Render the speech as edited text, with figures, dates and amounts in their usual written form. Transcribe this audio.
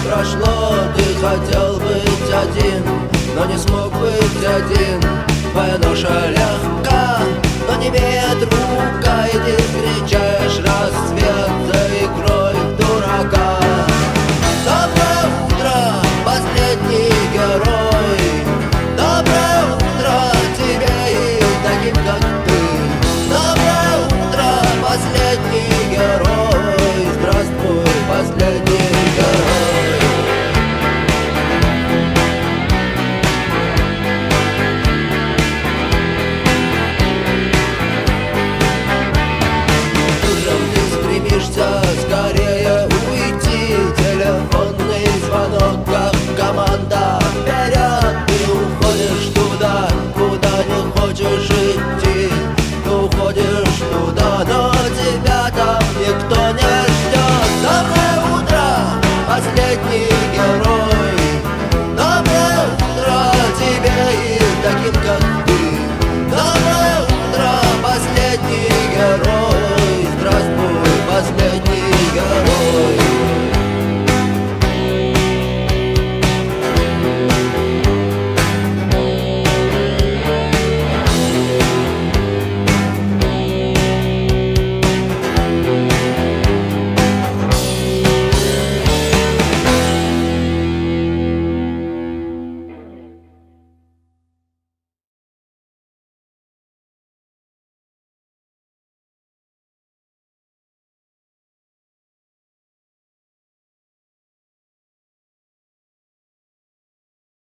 прошло. Ты хотел быть один, но не смог быть один. Твоя ноша легка, но не имеет рука, и ты встречаешь рассвет за игрой в дурака. Доброе утро, последний герой. Доброе утро тебе и таким, как ты. Доброе утро, последний герой. Здравствуй, последний герой. Скорее уйти, телефонный звонок, как команда вперед. Ты уходишь туда, куда не хочешь идти. Ты уходишь туда, но тебя там никто не ждет. Доброе утро, последний герой.